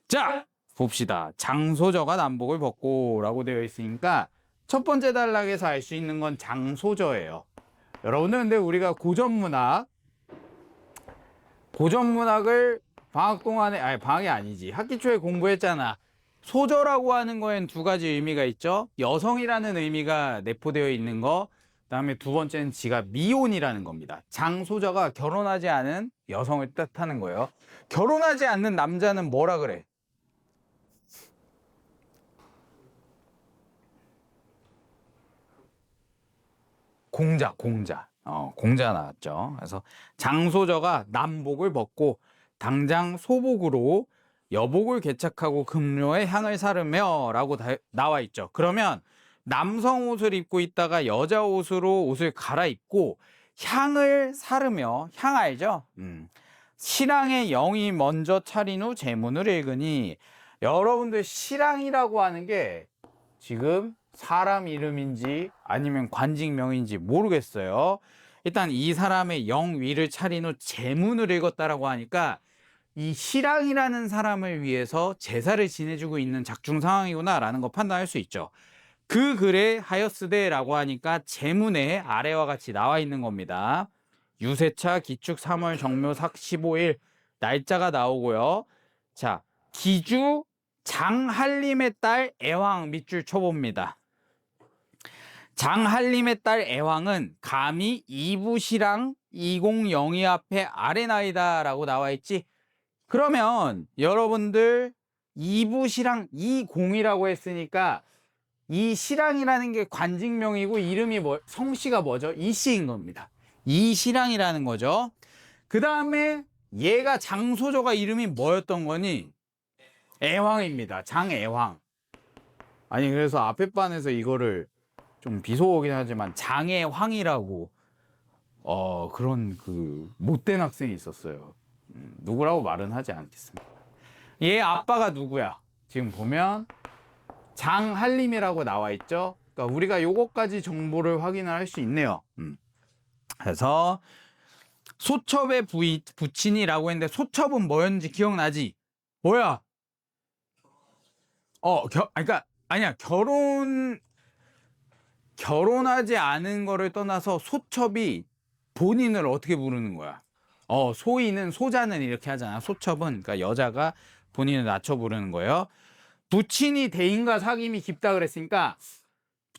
자, 봅시다. 장소저가 남복을 벗고 라고 되어 있으니까 첫 번째 단락에서 알 수 있는 건 장소저예요. 여러분들 근데 우리가 고전문학을 방학 동안에, 아니 방학이 아니지, 학기 초에 공부했잖아. 소저라고 하는 거엔 두 가지 의미가 있죠. 여성이라는 의미가 내포되어 있는 거, 그다음에 두 번째는 지가 미혼이라는 겁니다. 장소저가 결혼하지 않은 여성을 뜻하는 거예요. 결혼하지 않는 남자는 뭐라 그래? 공자 나왔죠. 그래서 장소저가 남복을 벗고 당장 소복으로 여복을 개착하고 금료의 향을 사르며 라고 나와 있죠. 그러면 남성 옷을 입고 있다가 여자 옷으로 옷을 갈아입고 향을 사르며, 향 알죠? 시랑의 영이 먼저 차린 후 제문을 읽으니, 여러분들 시랑이라고 하는 게 지금 사람 이름인지 아니면 관직명인지 모르겠어요. 일단 이 사람의 영위를 차린 후 제문을 읽었다라고 하니까 이 시랑이라는 사람을 위해서 제사를 지내주고 있는 작중 상황이구나 라는 거 판단할 수 있죠. 그 글에 하였으되라고 하니까 제문에 아래와 같이 나와 있는 겁니다. 유세차 기축 3월 정묘 삭 15일 날짜가 나오고요. 자, 기주 장한림의 딸 애왕 밑줄 쳐봅니다. 장한림의 딸 애왕은 감히 이부시랑 2002 앞에 아래나이다 라고 나와 있지. 그러면 여러분들 이부시랑 20이라고 했으니까 이 시랑이라는 게 관직명이고 이름이 성씨가 뭐죠? 이씨인 겁니다. 이시랑이라는 거죠. 그 다음에 얘가 장소저가 이름이 뭐였던 거니? 애왕입니다. 장애왕. 아니 그래서 앞에 반에서 이거를 좀 비속어긴 하지만 장애황이라고 그런 그 못된 학생이 있었어요. 누구라고 말은 하지 않겠습니다. 얘 아빠가 누구야? 지금 보면 장한림이라고 나와 있죠. 그러니까 우리가 요거까지 정보를 확인을 할 수 있네요. 그래서 소첩의 부친이라고 했는데 소첩은 뭐였는지 기억나지? 뭐야? 그러니까 아니야, 결혼하지 않은 거를 떠나서 소첩이 본인을 어떻게 부르는 거야? 소인은, 소자는 이렇게 하잖아. 소첩은, 그러니까 여자가 본인을 낮춰 부르는 거예요. 부친이 대인과 사귐이 깊다 그랬으니까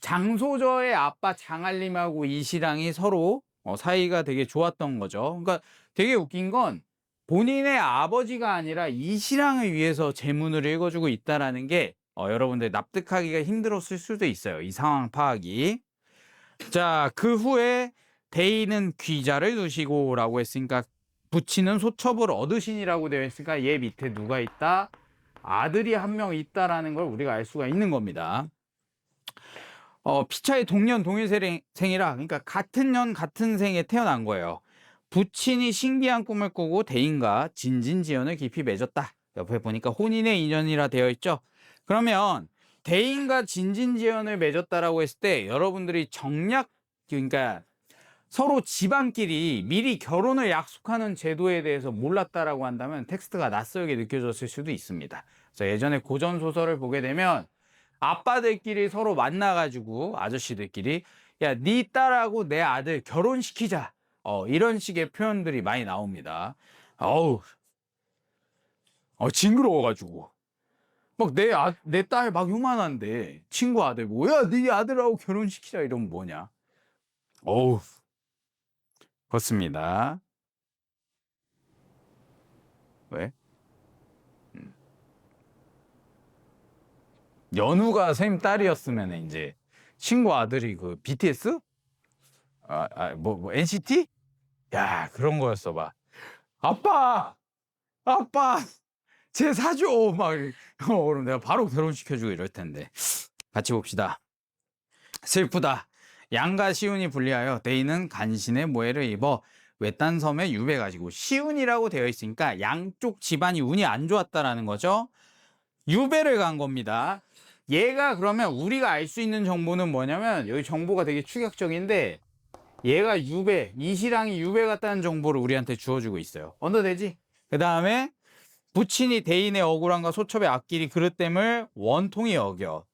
장소저의 아빠 장한림하고 이시랑이 서로 사이가 되게 좋았던 거죠. 그러니까 되게 웃긴 건 본인의 아버지가 아니라 이시랑을 위해서 제문을 읽어주고 있다라는 게 여러분들 납득하기가 힘들었을 수도 있어요. 이 상황 파악이. 자, 그 후에 대인은 귀자를 두시고 라고 했으니까 부친은 소첩을 얻으시니라고 되어 있으니까 얘 밑에 누가 있다? 아들이 한 명 있다라는 걸 우리가 알 수가 있는 겁니다. 피차의 동년 동일생이라, 그러니까 같은 년 같은 생에 태어난 거예요. 부친이 신기한 꿈을 꾸고 대인과 진진지연을 깊이 맺었다. 옆에 보니까 혼인의 인연이라 되어 있죠. 그러면 대인과 진진지연을 맺었다라고 했을 때 여러분들이 그러니까 서로 집안끼리 미리 결혼을 약속하는 제도에 대해서 몰랐다라고 한다면 텍스트가 낯설게 느껴졌을 수도 있습니다. 그래서 예전에 고전 소설을 보게 되면 아빠들끼리 서로 만나가지고 아저씨들끼리 야, 네 딸하고 내 아들 결혼시키자. 이런 식의 표현들이 많이 나옵니다. 징그러워가지고. 막 내 딸 막 요만한데 친구 아들 뭐야 네 아들하고 결혼시키자 이러면 뭐냐. 그렇습니다. 왜? 연우가 선생님 딸이었으면 이제 친구 아들이 그 BTS? 뭐 NCT? 야, 그런 거였어 봐. 아빠 쟤 사줘 막 그럼 내가 바로 결혼시켜주고 이럴 텐데. 같이 봅시다. 슬프다. 양가 시운이 불리하여 대인은 간신의 모해를 입어 외딴 섬에 유배 가지고, 시운이라고 되어 있으니까 양쪽 집안이 운이 안 좋았다라는 거죠. 유배를 간 겁니다. 얘가 그러면 우리가 알 수 있는 정보는 뭐냐면, 여기 정보가 되게 충격적인데 얘가 이시랑이 유배 갔다는 정보를 우리한테 주어주고 있어요. 언더되지? 그 다음에 부친이 대인의 억울함과 소첩의 앞길이 그릇됨을 원통이 여겨.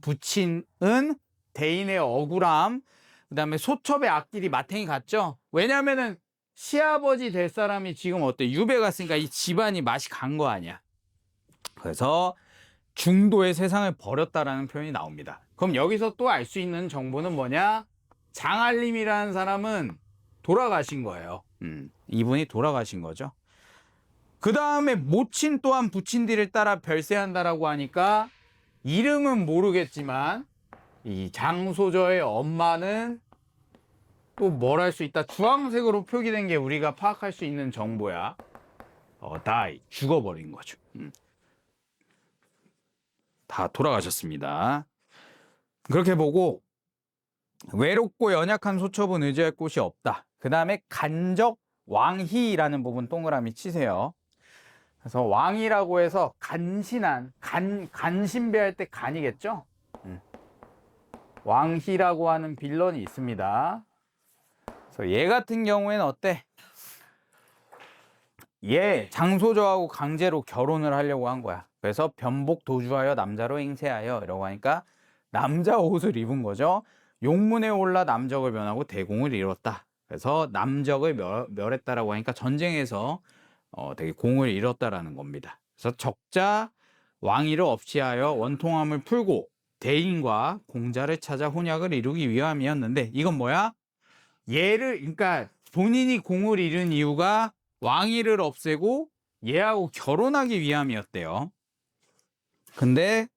부친은 대인의 억울함, 그 다음에 소첩의 앞길이 마탱이 같죠? 왜냐면은 시아버지 될 사람이 지금 어때? 유배 갔으니까 이 집안이 맛이 간 거 아니야. 그래서 중도의 세상을 버렸다라는 표현이 나옵니다. 그럼 여기서 또 알 수 있는 정보는 뭐냐? 장알림이라는 사람은 돌아가신 거예요. 이분이 돌아가신 거죠. 그 다음에 모친 또한 부친 뒤를 따라 별세한다라고 하니까 이름은 모르겠지만 이 장소저의 엄마는 또 뭘 할 수 있다. 주황색으로 표기된 게 우리가 파악할 수 있는 정보야. die. 죽어버린 거죠. 다 돌아가셨습니다. 그렇게 보고 외롭고 연약한 소첩은 의지할 곳이 없다. 그 다음에 간적 왕희라는 부분 동그라미 치세요. 그래서 왕이라고 해서 간신한, 간신배할 때 간이겠죠? 왕희라고 하는 빌런이 있습니다. 그래서 얘 같은 경우에는 어때? 얘 장소저하고 강제로 결혼을 하려고 한 거야. 그래서 변복 도주하여 남자로 행세하여 이라고 하니까 남자 옷을 입은 거죠. 용문에 올라 남적을 변하고 대공을 이뤘다. 그래서 남적을 멸했다라고 하니까 전쟁에서 되게 공을 잃었다라는 겁니다. 그래서 적자 왕위를 없이하여 원통함을 풀고 대인과 공자를 찾아 혼약을 이루기 위함이었는데 이건 뭐야? 얘를 그러니까 본인이 공을 잃은 이유가 왕위를 없애고 얘하고 결혼하기 위함이었대요. 근데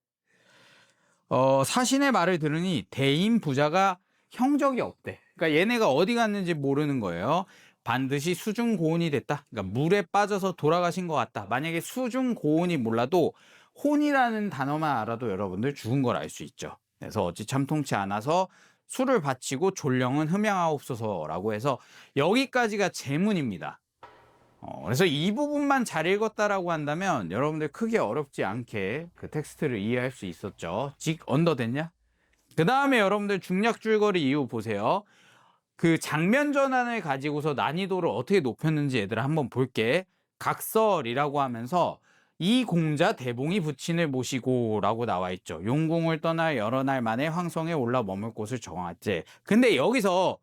사신의 말을 들으니 대인 부자가 형적이 없대. 그러니까 얘네가 어디 갔는지 모르는 거예요. 반드시 수중고혼이 됐다. 그러니까 물에 빠져서 돌아가신 것 같다. 만약에 수중고혼이 몰라도 혼이라는 단어만 알아도 여러분들 죽은 걸 알 수 있죠. 그래서 어찌 참통치 않아서 술을 바치고 졸령은 흠양하옵소서라고 해서 여기까지가 제문입니다. 그래서 이 부분만 잘 읽었다라고 한다면 여러분들 크게 어렵지 않게 그 텍스트를 이해할 수 있었죠. 직 언더 됐냐? 그 다음에 여러분들 중략 줄거리 이후 보세요. 그 장면 전환을 가지고서 난이도를 어떻게 높였는지 얘들아 한번 볼게. 각설이라고 하면서 이 공자 대봉이 부친을 모시고 라고 나와 있죠. 용궁을 떠나 여러 날 만에 황성에 올라 머물 곳을 정하지. 근데 여기서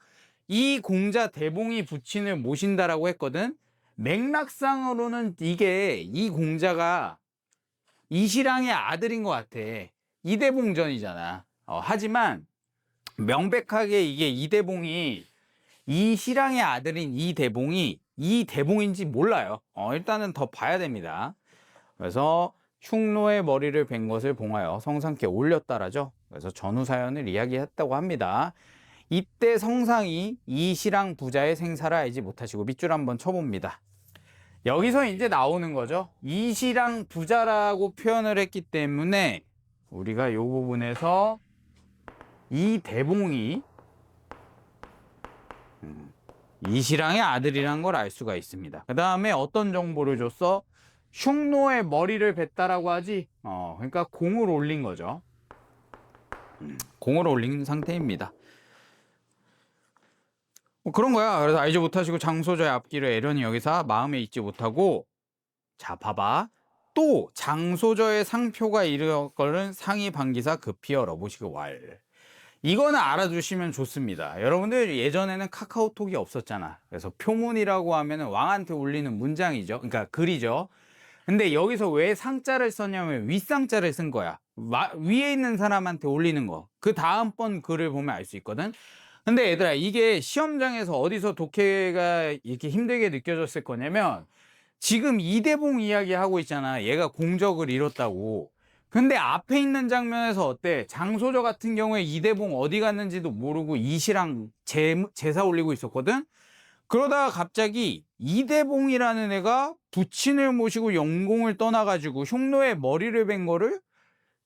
이 공자 대봉이 부친을 모신다라고 했거든. 맥락상으로는 이게 이 공자가 이시랑의 아들인 것 같아. 이대봉전이잖아. 하지만 명백하게 이게 이대봉이 이시랑의 아들인 이대봉이 이대봉인지 몰라요. 일단은 더 봐야 됩니다. 그래서 흉노의 머리를 벤 것을 봉하여 성상께 올렸다라죠. 그래서 전후사연을 이야기했다고 합니다. 이때 성상이 이시랑 부자의 생사를 알지 못하시고 밑줄 한번 쳐봅니다. 여기서 이제 나오는 거죠. 이시랑 부자라고 표현을 했기 때문에 우리가 이 부분에서 이 대봉이 이시랑의 아들이라는 걸 알 수가 있습니다. 그 다음에 어떤 정보를 줬어? 흉노의 머리를 뱉다라고 하지. 그러니까 공을 올린 거죠. 공을 올린 상태입니다. 그런 거야. 그래서 알지 못하시고 장소저의 앞길을 애련히 여기서 마음에 잊지 못하고, 자 봐봐. 또 장소저의 상표가 이르거든 상이 반기사 급히 열어보시고 왈. 이거는 알아두시면 좋습니다. 여러분들 예전에는 카카오톡이 없었잖아. 그래서 표문이라고 하면은 왕한테 올리는 문장이죠. 그러니까 글이죠. 근데 여기서 왜 상자를 썼냐면 윗상자를 쓴 거야. 위에 있는 사람한테 올리는 거. 그 다음번 글을 보면 알 수 있거든. 근데 얘들아 이게 시험장에서 어디서 독해가 이렇게 힘들게 느껴졌을 거냐면 지금 이대봉 이야기 하고 있잖아. 얘가 공적을 잃었다고. 근데 앞에 있는 장면에서 어때? 장소저 같은 경우에 이대봉 어디 갔는지도 모르고 이시랑 제사 올리고 있었거든. 그러다가 갑자기 이대봉이라는 애가 부친을 모시고 영공을 떠나가지고 흉노의 머리를 벤 거를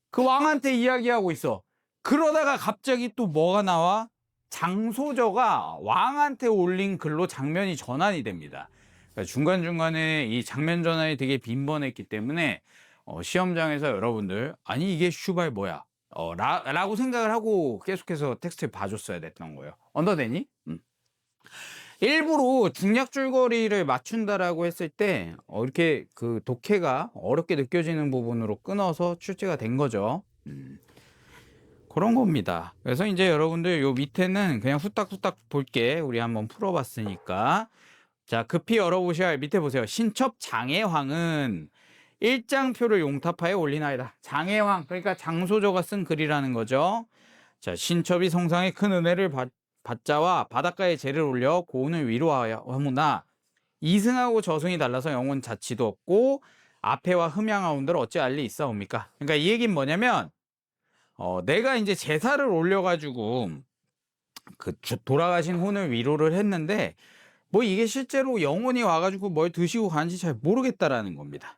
그 왕한테 이야기하고 있어. 그러다가 갑자기 또 뭐가 나와? 장소저가 왕한테 올린 글로 장면이 전환이 됩니다. 그러니까 중간중간에 이 장면 전환이 되게 빈번했기 때문에 시험장에서 여러분들 아니 이게 슈발 뭐야 라고 생각을 하고 계속해서 텍스트를 봐줬어야 됐던 거예요. 언더되니? 일부러 중략 줄거리를 맞춘다라고 했을 때 이렇게 그 독해가 어렵게 느껴지는 부분으로 끊어서 출제가 된 거죠. 그런 겁니다. 그래서 이제 여러분들 요 밑에는 그냥 후딱후딱 볼게 우리 한번 풀어봤으니까 자 급히 열어보셔야 할 밑에 보세요. 신첩 장해황은 일장표를 용타파에 올리나이다. 장해황 그러니까 장소저가 쓴 글이라는 거죠. 자 신첩이 성상에 큰 은혜를 받자와 바닷가에 재를 올려 고운을 위로하무나 이승하고 저승이 달라서 영혼 자치도 없고 앞에와 흠양하온들 어찌 알리 있사옵니까? 그러니까 이 얘기는 뭐냐면 내가 이제 제사를 올려가지고 그 돌아가신 혼을 위로를 했는데 뭐 이게 실제로 영혼이 와가지고 뭘 드시고 가는지 잘 모르겠다라는 겁니다.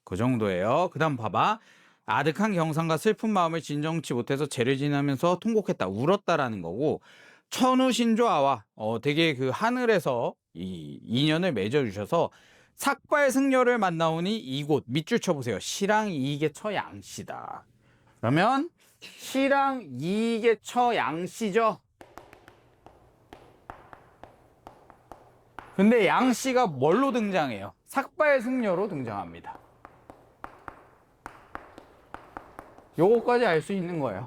그 정도예요. 그 다음 봐봐. 아득한 경상과 슬픈 마음을 진정치 못해서 죄를 지나면서 통곡했다, 울었다라는 거고 천우신조아와 되게 그 하늘에서 이 인연을 맺어주셔서 삭발 승려를 만나오니 이곳 밑줄 쳐보세요. 시랑 이익의 처양씨다. 그러면 시랑 이익의 처양씨죠. 근데 양씨가 뭘로 등장해요? 삭발 승려로 등장합니다. 요거까지 알 수 있는 거예요.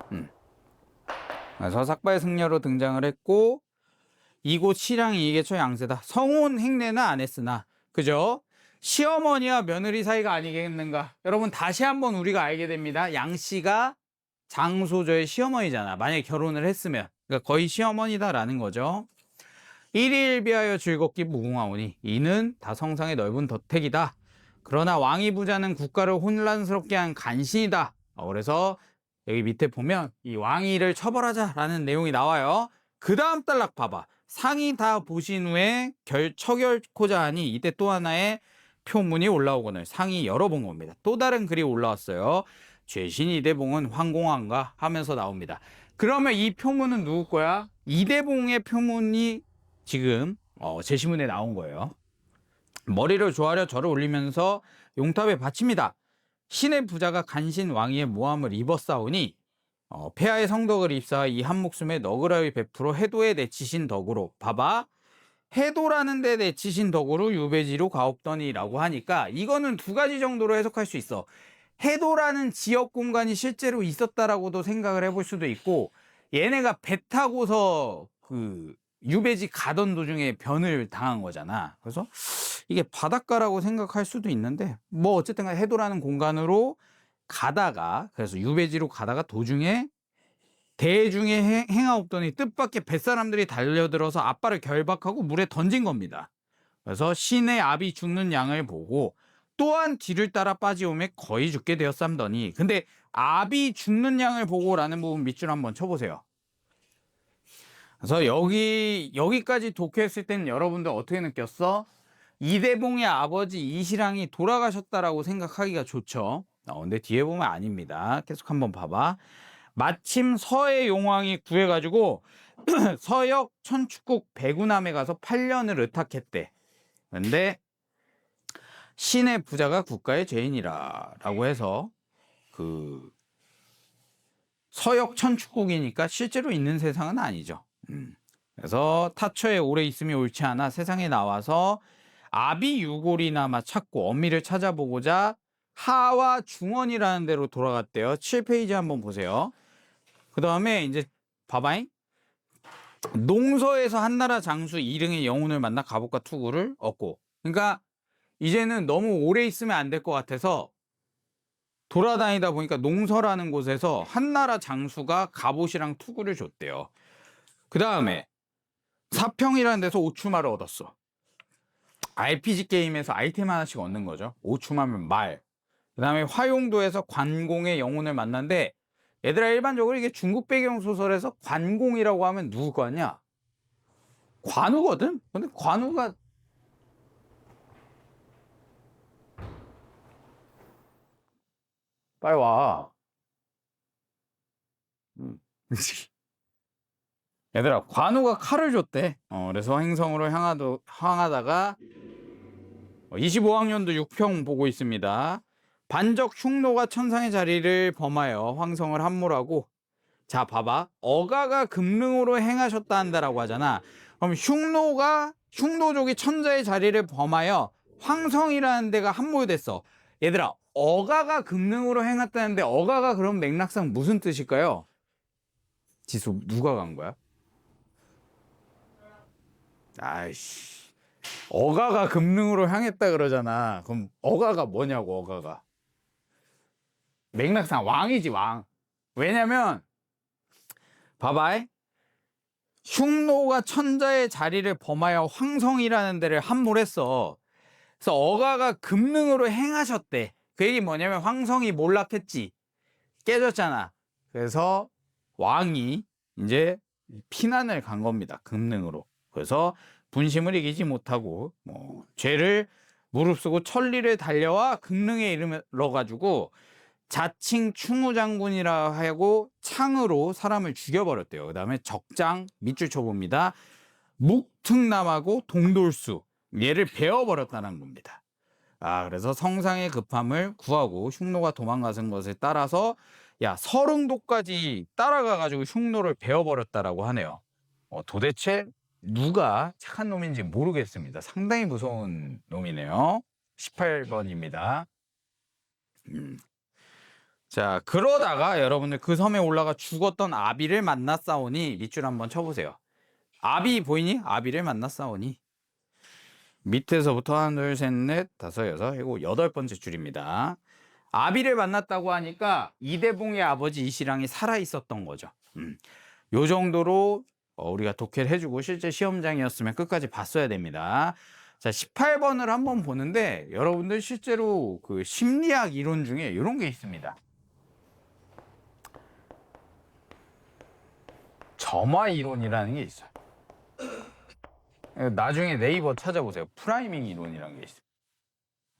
그래서 삭발 승려로 등장을 했고 이곳 시랑 이익의 처양세다. 성혼 행례는 안 했으나 그죠? 시어머니와 며느리 사이가 아니겠는가? 여러분 다시 한번 우리가 알게 됩니다. 양씨가 장소저의 시어머니잖아. 만약에 결혼을 했으면 그러니까 거의 시어머니다라는 거죠. 일일비하여 즐겁기 무궁하오니 이는 다 성상의 넓은 덧택이다. 그러나 왕이 부자는 국가를 혼란스럽게 한 간신이다. 그래서 여기 밑에 보면 이 왕위를 처벌하자라는 내용이 나와요. 그 다음 단락 봐봐. 상이 다 보신 후에 처결코자 하니 이때 또 하나의 표문이 올라오거늘 상이 열어본 겁니다. 또 다른 글이 올라왔어요. 죄신 이대봉은 황공한가 하면서 나옵니다. 그러면 이 표문은 누구 거야? 이대봉의 표문이 지금 제시문에 나온 거예요. 머리를 조아려 절을 올리면서 용탑에 바칩니다. 신의 부자가 간신 왕위의 모함을 입었사오니 폐하의 성덕을 입사하 이 한 목숨에 너그러이 베풀어 해도에 내치신 덕으로 봐봐. 해도라는 데 내치신 덕으로 유배지로 가옵더니라고 하니까 이거는 두 가지 정도로 해석할 수 있어. 해도라는 지역 공간이 실제로 있었다라고도 생각을 해볼 수도 있고 얘네가 배 타고서 그 유배지 가던 도중에 변을 당한 거잖아. 그래서 이게 바닷가라고 생각할 수도 있는데 뭐 어쨌든 간에 해도라는 공간으로 가다가 그래서 유배지로 가다가 도중에 대중에 행하옵더니 뜻밖의 뱃사람들이 달려들어서 아빠를 결박하고 물에 던진 겁니다. 그래서 신의 압이 죽는 양을 보고 또한 뒤를 따라 빠지오매 거의 죽게 되었삼더니 근데 압이 죽는 양을 보고라는 부분 밑줄 한번 쳐보세요. 그래서 여기까지 독해했을 때는 여러분들 어떻게 느꼈어? 이대봉의 아버지 이시랑이 돌아가셨다라고 생각하기가 좋죠. 근데 뒤에 보면 아닙니다. 계속 한번 봐봐. 마침 서해 용왕이 구해가지고 서역 천축국 배구남에 가서 8년을 의탁했대. 근데 신의 부자가 국가의 죄인이라 라고 해서 그 서역 천축국이니까 실제로 있는 세상은 아니죠. 그래서 타처에 오래 있음이 옳지 않아 세상에 나와서 아비 유골이나마 찾고 어미를 찾아보고자 하와 중원이라는 데로 돌아갔대요. 7페이지 한번 보세요. 그 다음에 이제 봐봐잉. 농서에서 한나라 장수 이릉의 영혼을 만나 갑옷과 투구를 얻고 그러니까 이제는 너무 오래 있으면 안 될 것 같아서 돌아다니다 보니까 농서라는 곳에서 한나라 장수가 갑옷이랑 투구를 줬대요. 그 다음에 사평이라는 데서 오추마를 얻었어. RPG 게임에서 아이템 하나씩 얻는 거죠. 오추마면 말. 그 다음에 화용도에서 관공의 영혼을 만났는데 얘들아 일반적으로 이게 중국 배경 소설에서 관공이라고 하면 누구 거 아니야? 관우거든? 근데 관우가 빨리 와. 얘들아 관우가 칼을 줬대. 그래서 행성으로 향하다가 25학년도 6평 보고 있습니다. 반적 흉노가 천상의 자리를 범하여 황성을 함몰하고 자 봐봐 어가가 금릉으로 행하셨다 한다라고 하잖아. 그럼 흉노족이 천자의 자리를 범하여 황성이라는 데가 함몰됐어. 얘들아, 어가가 금능으로 행했다는데 어가가 그럼 맥락상 무슨 뜻일까요? 지수 누가 간 거야? 아이씨, 어가가 금능으로 향했다 그러잖아. 그럼 어가가 뭐냐고. 어가가 맥락상 왕이지, 왕. 왜냐면 봐봐, 흉노가 천자의 자리를 범하여 황성이라는 데를 함몰했어. 그래서 어가가 금능으로 행하셨대. 그 얘기 뭐냐면 황성이 몰락했지, 깨졌잖아. 그래서 왕이 이제 피난을 간 겁니다, 금능으로. 그래서 분심을 이기지 못하고 죄를 무릅쓰고 천리를 달려와 금능에 이르러 가지고 자칭 충우장군이라 하고 창으로 사람을 죽여버렸대요. 그 다음에 적장 밑줄 쳐봅니다. 묵특남하고 동돌수, 얘를 베어버렸다는 겁니다. 그래서 성상의 급함을 구하고 흉노가 도망가는 것을 따라서 서릉도까지 따라가가지고 흉노를 베어버렸다라고 하네요. 도대체 누가 착한 놈인지 모르겠습니다. 상당히 무서운 놈이네요. 18번입니다. 자, 그러다가 여러분들 그 섬에 올라가 죽었던 아비를 만났사오니, 밑줄 한번 쳐보세요. 아비 보이니? 아비를 만났사오니. 밑에서부터 하나, 둘, 셋, 넷, 다섯, 여섯, 일곱, 여덟 번째 줄입니다. 아비를 만났다고 하니까 이대봉의 아버지 이시랑이 살아 있었던 거죠. 요 정도로 우리가 독해를 해주고 실제 시험장이었으면 끝까지 봤어야 됩니다. 자, 18번을 한번 보는데 여러분들 실제로 그 심리학 이론 중에 이런 게 있습니다. 점화 이론이라는 게 있어요. 나중에 네이버 찾아보세요. 프라이밍 이론이라는 게 있어요.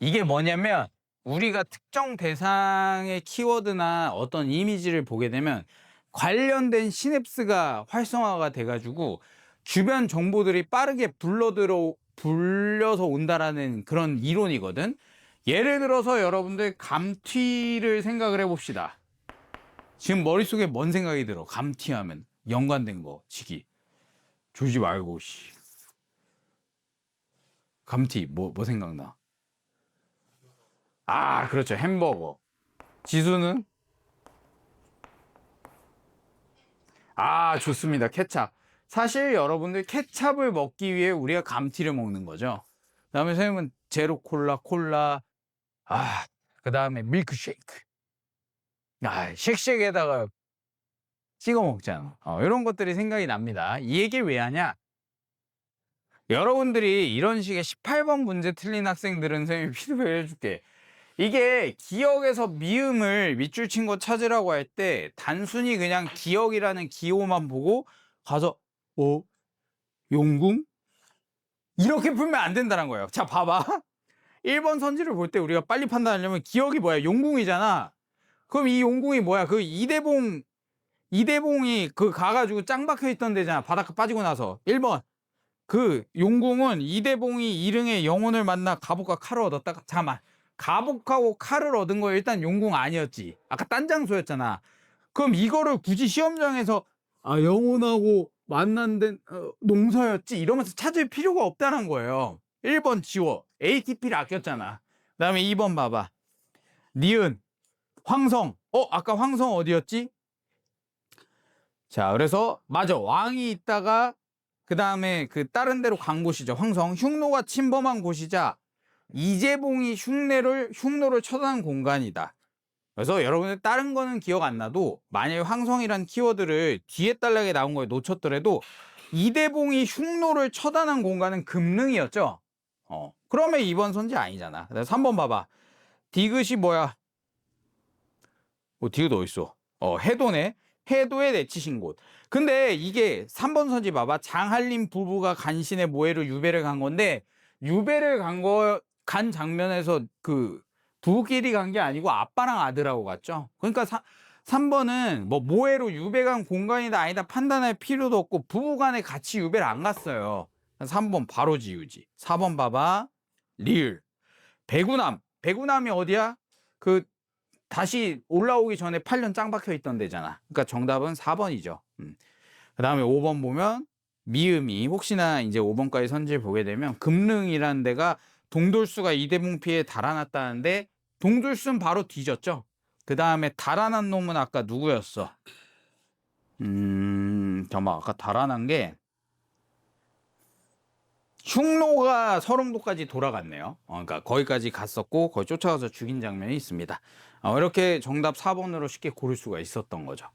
이게 뭐냐면 우리가 특정 대상의 키워드나 어떤 이미지를 보게 되면 관련된 시냅스가 활성화가 돼가지고 주변 정보들이 빠르게 불려서 온다라는 그런 이론이거든. 예를 들어서 여러분들 감튀를 생각을 해봅시다. 지금 머릿속에 뭔 생각이 들어? 감튀하면 연관된 거, 지기. 조지 말고, 씨. 감튀, 뭐 생각나? 그렇죠. 햄버거. 지수는? 좋습니다. 케찹. 사실 여러분들 케찹을 먹기 위해 우리가 감튀를 먹는 거죠. 그 다음에 선생님은 제로 콜라, 그 다음에 밀크쉐이크. 쉑쉑에다가 찍어 먹잖아. 이런 것들이 생각이 납니다. 이 얘기를 왜 하냐? 여러분들이 이런 식의 18번 문제 틀린 학생들은 선생님이 피드백을 해줄게. 이게 기억에서 미음을 밑줄 친 거 찾으라고 할 때 단순히 그냥 기억이라는 기호만 보고 가서 용궁? 이렇게 풀면 안 된다는 거예요. 자, 봐봐. 1번 선지를 볼 때 우리가 빨리 판단하려면 기억이 뭐야? 용궁이잖아. 그럼 이 용궁이 뭐야? 그 이대봉이 그 가가지고 짱 박혀 있던 데잖아. 바닷가 빠지고 나서. 1번. 그 용궁은 이대봉이 이릉의 영혼을 만나 갑옷과 칼을 얻었다가, 잠깐만. 갑옷하고 칼을 얻은 거 일단 용궁 아니었지. 아까 딴 장소였잖아. 그럼 이거를 굳이 시험장에서 영혼하고 만난 데 농서였지 이러면서 찾을 필요가 없다는 거예요. 1번 지워. ATP를 아꼈잖아. 그 다음에 2번 봐봐. 니은 황성. 아까 황성 어디였지? 자, 그래서 맞아. 왕이 있다가 그 다음에 그 다른 데로 간 곳이죠. 황성. 흉노가 침범한 곳이자 이재봉이 흉노를 처단한 공간이다. 그래서 여러분들 다른 거는 기억 안 나도 만약에 황성이란 키워드를 뒤에 딸락에 나온 거에 놓쳤더라도 이대봉이 흉노를 처단한 공간은 금능이었죠. 그러면 2번 선지 아니잖아. 그래서 3번 봐봐. 디귿이 뭐야? 디귿 어딨어? 해도네. 해도에 내치신 곳. 근데 이게 3번 선지 봐봐. 장한림 부부가 간신의 모해로 유배를 간 건데 유배를 간 장면에서 그 부부끼리 간 게 아니고 아빠랑 아들하고 갔죠. 그러니까 3번은 뭐 모해로 유배 간 공간이다 아니다 판단할 필요도 없고 부부간에 같이 유배를 안 갔어요. 3번 바로 지우지. 4번 봐봐. 리을. 배구남이 어디야? 그 다시 올라오기 전에 8년 짱 박혀 있던 데잖아. 그러니까 정답은 4번이죠. 그 다음에 5번 보면 미음이 혹시나 이제 5번까지 선지를 보게 되면 금릉이라는 데가 동돌수가 이대봉피에 달아났다는데 동돌수는 바로 뒤졌죠. 그 다음에 달아난 놈은 아까 누구였어? 잠깐만 아까 달아난 게 흉노가 서릉도까지 돌아갔네요. 그러니까 거기까지 갔었고 거기 쫓아가서 죽인 장면이 있습니다. 이렇게 정답 4번으로 쉽게 고를 수가 있었던 거죠.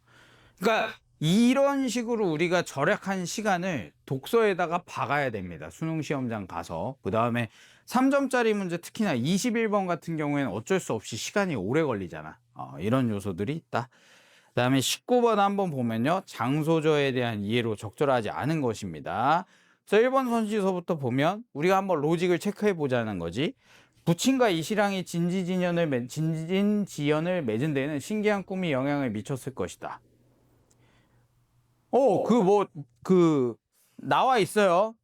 그러니까 이런 식으로 우리가 절약한 시간을 독서에다가 박아야 됩니다. 수능 시험장 가서. 그 다음에 3점짜리 문제 특히나 21번 같은 경우에는 어쩔 수 없이 시간이 오래 걸리잖아. 이런 요소들이 있다. 그 다음에 19번 한번 보면요. 장소저에 대한 이해로 적절하지 않은 것입니다. 자, 1번 선지서부터 보면 우리가 한번 로직을 체크해 보자는 거지. 부친과 이시랑이 진지지연을 맺은 데에는 신기한 꿈이 영향을 미쳤을 것이다. 나와 있어요.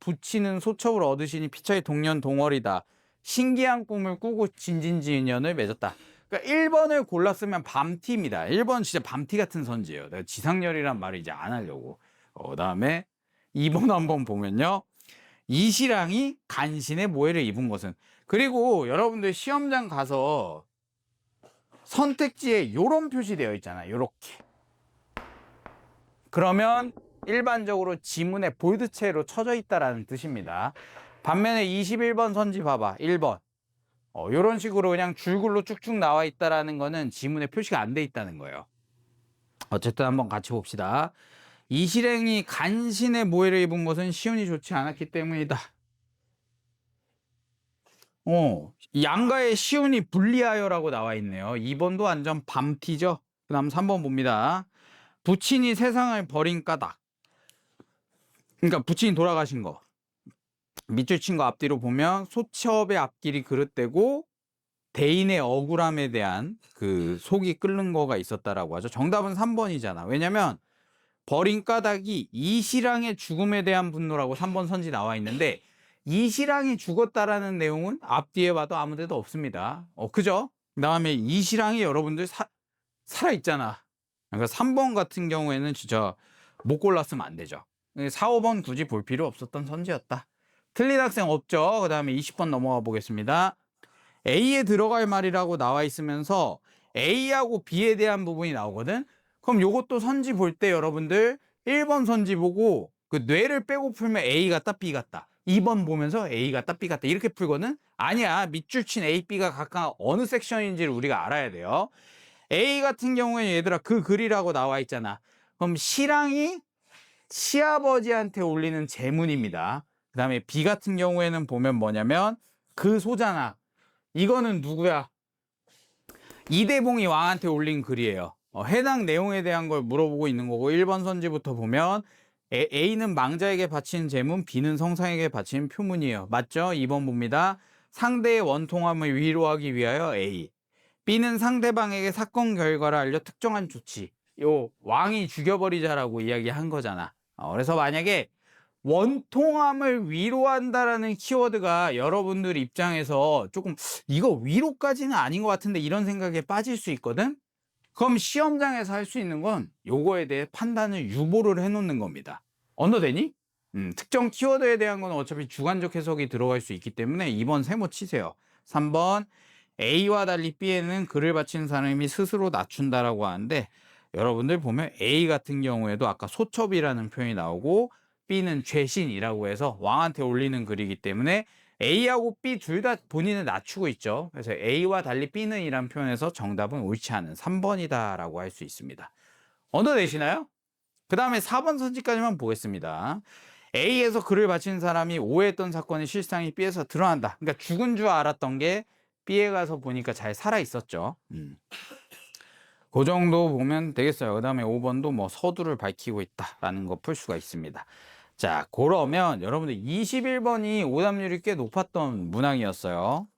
부친은 소첩을 얻으시니 피차의 동년 동월이다. 신기한 꿈을 꾸고 진진지연을 맺었다. 그러니까 1번을 골랐으면 밤티입니다. 1번 진짜 밤티 같은 선지예요. 내가 지상렬이란 말을 이제 안 하려고. 그 다음에 2번 한번 보면요. 이시랑이 간신의 모해를 입은 것은. 그리고 여러분들 시험장 가서 선택지에 요런 표시되어 있잖아요. 요렇게. 그러면 일반적으로 지문에 볼드체로 쳐져 있다라는 뜻입니다. 반면에 21번 선지 봐봐. 1번. 요런 식으로 그냥 줄글로 쭉쭉 나와 있다라는 거는 지문에 표시가 안 돼 있다는 거예요. 어쨌든 한번 같이 봅시다. 이시랭이 간신의 모해를 입은 것은 시운이 좋지 않았기 때문이다. 양가의 시운이 불리하여라고 나와 있네요. 2번도 완전 밤티죠. 그 다음 3번 봅니다. 부친이 세상을 버린 까닭. 그러니까 부친이 돌아가신 거. 밑줄 친 거 앞뒤로 보면 소첩의 앞길이 그릇되고 대인의 억울함에 대한 그 속이 끓는 거가 있었다라고 하죠. 정답은 3번이잖아. 왜냐면 버린 까닭이 이시랑의 죽음에 대한 분노라고 3번 선지 나와 있는데 이시랑이 죽었다라는 내용은 앞뒤에 봐도 아무 데도 없습니다. 그죠? 그 다음에 이시랑이 여러분들 살아있잖아. 그러니까 3번 같은 경우에는 진짜 못 골랐으면 안 되죠. 4, 5번 굳이 볼 필요 없었던 선지였다. 틀린 학생 없죠? 그 다음에 20번 넘어가 보겠습니다. A에 들어갈 말이라고 나와 있으면서 A하고 B에 대한 부분이 나오거든? 그럼 요것도 선지 볼 때 여러분들 1번 선지 보고 그 뇌를 빼고 풀면 A 같다 B 같다 2번 보면서 A 같다 B 같다 이렇게 풀거든? 아니야. 밑줄 친 A, B가 각각 어느 섹션인지를 우리가 알아야 돼요. A 같은 경우에는 얘들아 그 글이라고 나와 있잖아. 그럼 시랑이 시아버지한테 올리는 제문입니다. 그 다음에 B 같은 경우에는 보면 뭐냐면 그 소잖아. 이거는 누구야? 이대봉이 왕한테 올린 글이에요. 해당 내용에 대한 걸 물어보고 있는 거고 1번 선지부터 보면 A는 망자에게 바친 제문, B는 성상에게 바친 표문이에요. 맞죠? 2번 봅니다. 상대의 원통함을 위로하기 위하여 A. B는 상대방에게 사건 결과를 알려 특정한 조치. 요 왕이 죽여버리자라고 이야기한 거잖아. 그래서 만약에 원통함을 위로한다라는 키워드가 여러분들 입장에서 조금 이거 위로까지는 아닌 것 같은데 이런 생각에 빠질 수 있거든? 그럼 시험장에서 할 수 있는 건 요거에 대해 판단을 유보를 해놓는 겁니다. 언어되니? 특정 키워드에 대한 건 어차피 주관적 해석이 들어갈 수 있기 때문에 2번 세모 치세요. 3번 A와 달리 B에는 글을 바친 사람이 스스로 낮춘다라고 하는데 여러분들 보면 A 같은 경우에도 아까 소첩이라는 표현이 나오고 B는 죄신이라고 해서 왕한테 올리는 글이기 때문에 A하고 B 둘 다 본인을 낮추고 있죠. 그래서 A와 달리 B는 이란 표현에서 정답은 옳지 않은 3번이다 라고 할 수 있습니다. 언어되시나요? 그 다음에 4번 선지까지만 보겠습니다. A에서 글을 바친 사람이 오해했던 사건의 실상이 B에서 드러난다. 그러니까 죽은 줄 알았던 게 B에 가서 보니까 잘 살아 있었죠. 그 정도 보면 되겠어요. 그 다음에 5번도 뭐 서두를 밝히고 있다라는 거 풀 수가 있습니다. 자, 그러면 여러분들 21번이 오답률이 꽤 높았던 문항이었어요.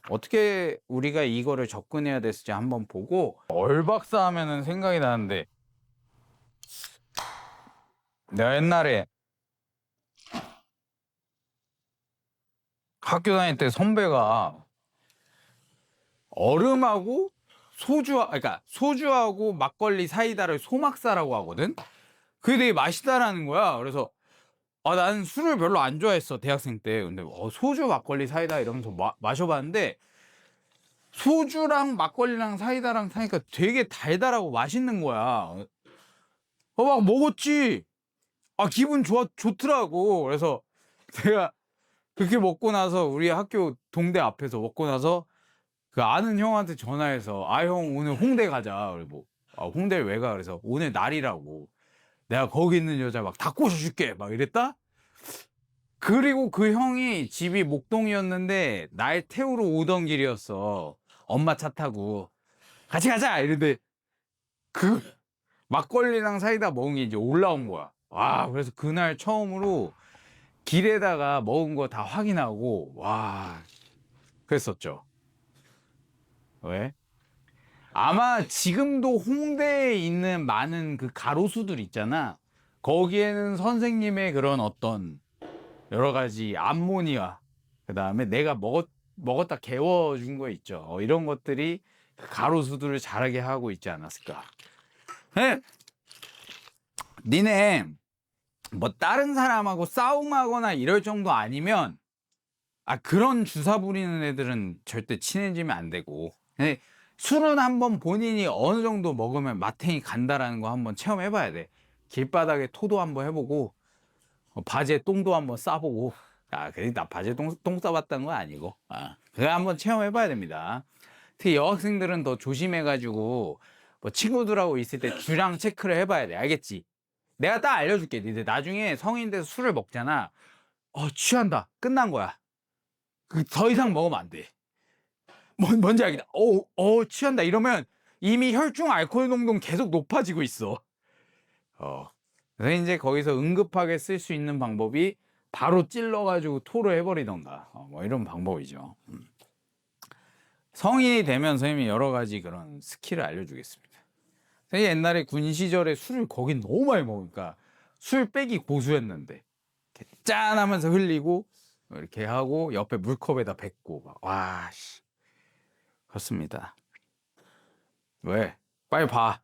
어떻게 우리가 이거를 접근해야 됐을지 한번 보고 얼박사 하면은 생각이 나는데 내가 옛날에 학교 다닐 때 선배가 얼음하고 그러니까 소주하고 막걸리 사이다를 소막사라고 하거든. 그게 되게 맛있다라는 거야. 그래서 나는 술을 별로 안 좋아했어, 대학생 때. 근데 소주, 막걸리, 사이다 이러면서 마셔봤는데 소주랑 막걸리랑 사이다랑 타니까 되게 달달하고 맛있는 거야. 막 먹었지. 기분 좋더라고. 그래서 제가 그렇게 먹고 나서 우리 학교 동대 앞에서 먹고 나서 그 아는 형한테 전화해서 형 오늘 홍대 가자. 그래 뭐 홍대를 왜 가? 그래서 오늘 날이라고. 내가 거기 있는 여자 막 다 꼬셔줄게. 막 이랬다. 그리고 그 형이 집이 목동이었는데 날 태우러 오던 길이었어. 엄마 차 타고 같이 가자 이랬는데 그 막걸리랑 사이다 먹은 게 이제 올라온 거야. 그래서 그날 처음으로 길에다가 먹은 거 다 확인하고 그랬었죠. 왜? 아마 지금도 홍대에 있는 많은 그 가로수들 있잖아. 거기에는 선생님의 그런 어떤 여러 가지 암모니아, 그 다음에 내가 먹었다 개워준 거 있죠. 이런 것들이 그 가로수들을 자라게 하고 있지 않았을까. 니네 뭐 다른 사람하고 싸움하거나 이럴 정도 아니면 그런 주사 부리는 애들은 절대 친해지면 안 되고, 근데 술은 한번 본인이 어느 정도 먹으면 마탱이 간다라는 거 한번 체험해 봐야 돼. 길바닥에 토도 한번 해보고 바지에 똥도 한번 싸보고. 그래 나 바지에 똥 싸봤다는 건 아니고 그거 한번 체험해 봐야 됩니다. 특히 여학생들은 더 조심해 가지고 뭐 친구들하고 있을 때 주량 체크를 해봐야 돼. 알겠지? 내가 딱 알려줄게. 니들 나중에 성인 돼서 술을 먹잖아. 취한다. 끝난 거야. 더 이상 먹으면 안 돼. 뭔지 알겠다. 취한다. 이러면 이미 혈중 알코올 농도는 계속 높아지고 있어. 그래서 이제 거기서 응급하게 쓸 수 있는 방법이 바로 찔러가지고 토를 해버리던가. 뭐 이런 방법이죠. 성인이 되면 선생님이 여러 가지 그런 스킬을 알려주겠습니다. 옛날에 군 시절에 술을 거긴 너무 많이 먹으니까 술 빼기 고수였는데 짠 하면서 흘리고 이렇게 하고 옆에 물컵에다 뱉고 그렇습니다. 왜? 빨리 봐.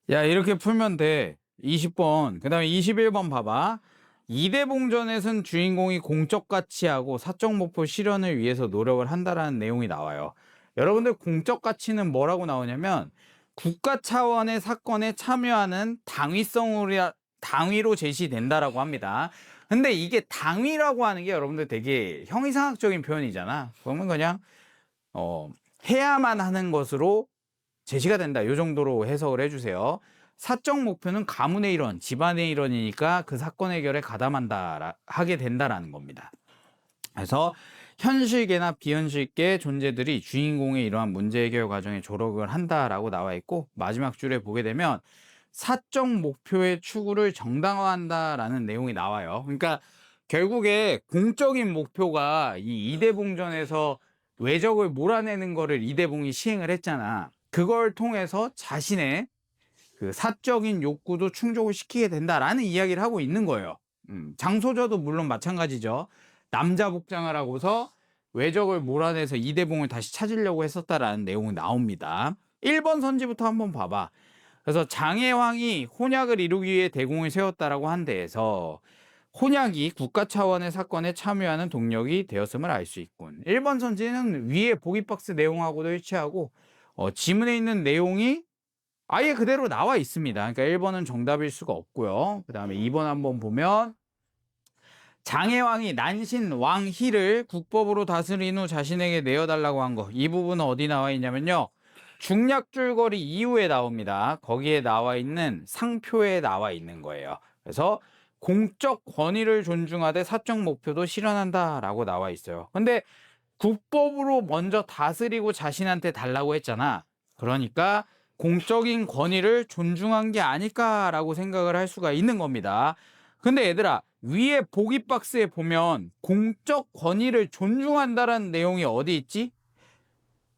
이렇게 풀면 돼. 20번. 그 다음에 21번 봐봐. 이대봉전에선 주인공이 공적 가치하고 사적 목표 실현을 위해서 노력을 한다라는 내용이 나와요. 여러분들 공적 가치는 뭐라고 나오냐면 국가 차원의 사건에 참여하는 당위로 제시된다라고 합니다. 근데 이게 당위라고 하는 게 여러분들 되게 형이상학적인 표현이잖아. 그러면 그냥 해야만 하는 것으로 제시가 된다. 이 정도로 해석을 해주세요. 사적 목표는 가문의 일원, 집안의 일원이니까 그 사건 해결에 하게 된다라는 겁니다. 그래서 현실계나 비현실계 존재들이 주인공의 이러한 문제 해결 과정에 조력을 한다라고 나와 있고, 마지막 줄에 보게 되면 사적 목표의 추구를 정당화한다라는 내용이 나와요. 그러니까 결국에 공적인 목표가 이 이대봉전에서 외적을 몰아내는 거를 이대봉이 시행을 했잖아. 그걸 통해서 자신의 그 사적인 욕구도 충족을 시키게 된다라는 이야기를 하고 있는 거예요. 장소저도 물론 마찬가지죠. 남자 복장을 하고서 외적을 몰아내서 이대봉을 다시 찾으려고 했었다라는 내용이 나옵니다. 1번 선지부터 한번 봐봐. 그래서 장해왕이 혼약을 이루기 위해 대공을 세웠다라고 한 데에서 혼약이 국가 차원의 사건에 참여하는 동력이 되었음을 알 수 있군. 1번 선지는 위에 보기박스 내용하고도 일치하고 지문에 있는 내용이 아예 그대로 나와 있습니다. 그러니까 1번은 정답일 수가 없고요. 그 다음에 2번 한번 보면 장해왕이 난신 왕희를 국법으로 다스린 후 자신에게 내어달라고 한 거, 이 부분은 어디 나와 있냐면요, 중략줄거리 이후에 나옵니다. 거기에 나와 있는 상표에 나와 있는 거예요. 그래서 공적 권위를 존중하되 사적 목표도 실현한다 라고 나와 있어요. 근데 국법으로 먼저 다스리고 자신한테 달라고 했잖아. 그러니까 공적인 권위를 존중한 게 아닐까라고 생각을 할 수가 있는 겁니다. 근데 얘들아, 위에 보기박스에 보면 공적 권위를 존중한다라는 내용이 어디 있지?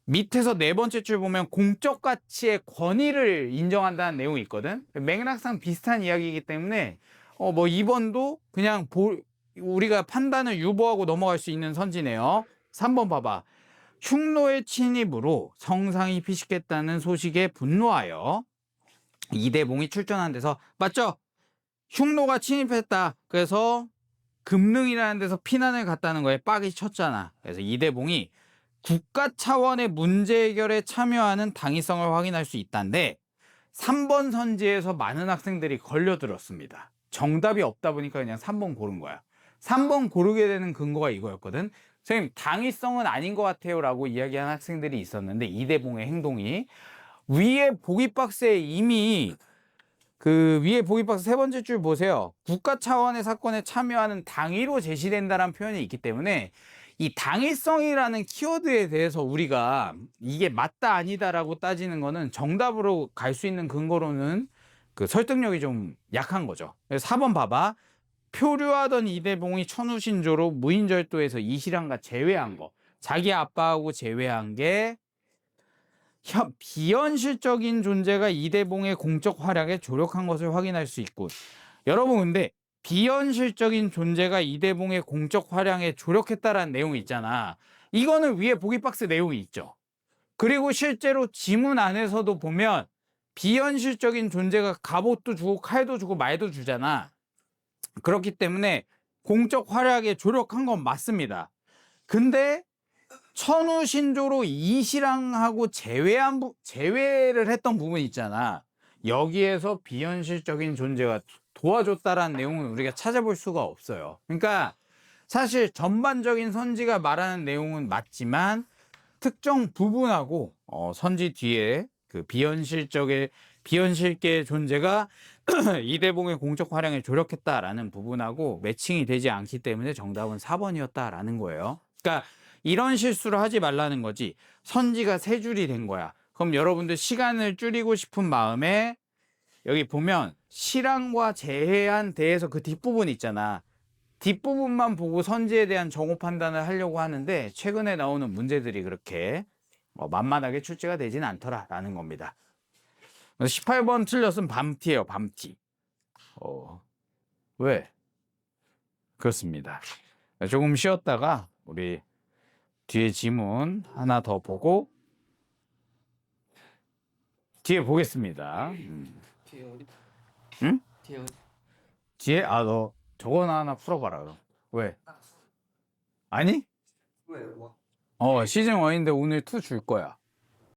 밑에서 네 번째 줄 보면 공적 가치의 권위를 인정한다는 내용이 있거든. 맥락상 비슷한 이야기이기 때문에 뭐 2번도 그냥 우리가 판단을 유보하고 넘어갈 수 있는 선지네요. 3번 봐봐. 흉노의 침입으로 성상이 피식했다는 소식에 분노하여 이대봉이 출전한 데서, 맞죠? 흉노가 침입했다. 그래서 금릉이라는 데서 피난을 갔다는 거에 빡이 쳤잖아. 그래서 이대봉이 국가 차원의 문제 해결에 참여하는 당위성을 확인할 수 있다는데 3번 선지에서 많은 학생들이 걸려들었습니다. 정답이 없다 보니까 그냥 3번 고른 거야. 3번 고르게 되는 근거가 이거였거든. 선생님, 당위성은 아닌 것 같아요 라고 이야기한 학생들이 있었는데 이대봉의 행동이 위에 보기 박스에 이미 그 위에 보기 박스 세 번째 줄 보세요. 국가 차원의 사건에 참여하는 당위로 제시된다는 표현이 있기 때문에 이 당위성이라는 키워드에 대해서 우리가 이게 맞다 아니다라고 따지는 거는 정답으로 갈 수 있는 근거로는 그 설득력이 좀 약한 거죠. 그래서 4번 봐봐. 표류하던 이대봉이 천우신조로 무인절도에서 이시랑과 제외한 거. 자기 아빠하고 제외한 게 비현실적인 존재가 이대봉의 공적 활약에 조력한 것을 확인할 수 있고, 여러분 근데 비현실적인 존재가 이대봉의 공적 활약에 조력했다라는 내용이 있잖아. 이거는 위에 보기 박스 내용이 있죠. 그리고 실제로 지문 안에서도 보면 비현실적인 존재가 갑옷도 주고 칼도 주고 말도 주잖아. 그렇기 때문에 공적 활약에 조력한 건 맞습니다. 근데 천우신조로 이시랑하고 제외를 했던 부분 있잖아. 여기에서 비현실적인 존재가 도와줬다라는 내용은 우리가 찾아볼 수가 없어요. 그러니까 사실 전반적인 선지가 말하는 내용은 맞지만 특정 부분하고 선지 뒤에 그 비현실계의 존재가 이대봉의 공적 활약에 조력했다라는 부분하고 매칭이 되지 않기 때문에 정답은 4번이었다라는 거예요. 그러니까 이런 실수를 하지 말라는 거지. 선지가 세 줄이 된 거야. 그럼 여러분들 시간을 줄이고 싶은 마음에 여기 보면 실황과 제해한 대해서 그 뒷부분 있잖아. 뒷부분만 보고 선지에 대한 정오 판단을 하려고 하는데 최근에 나오는 문제들이 그렇게 만만하게 출제가 되진 않더라라는 겁니다. 18번 틀렸으면 밤티예요. 밤티. 왜? 그렇습니다. 조금 쉬었다가 우리 뒤에 지문 하나 더 보고 뒤에 보겠습니다. 뒤에 어디? 응? 뒤에 어디? 뒤에 너 저거나 하나 풀어봐라. 그럼. 왜? 아니? 왜? 뭐? 시즌 1인데 오늘 2 줄 거야.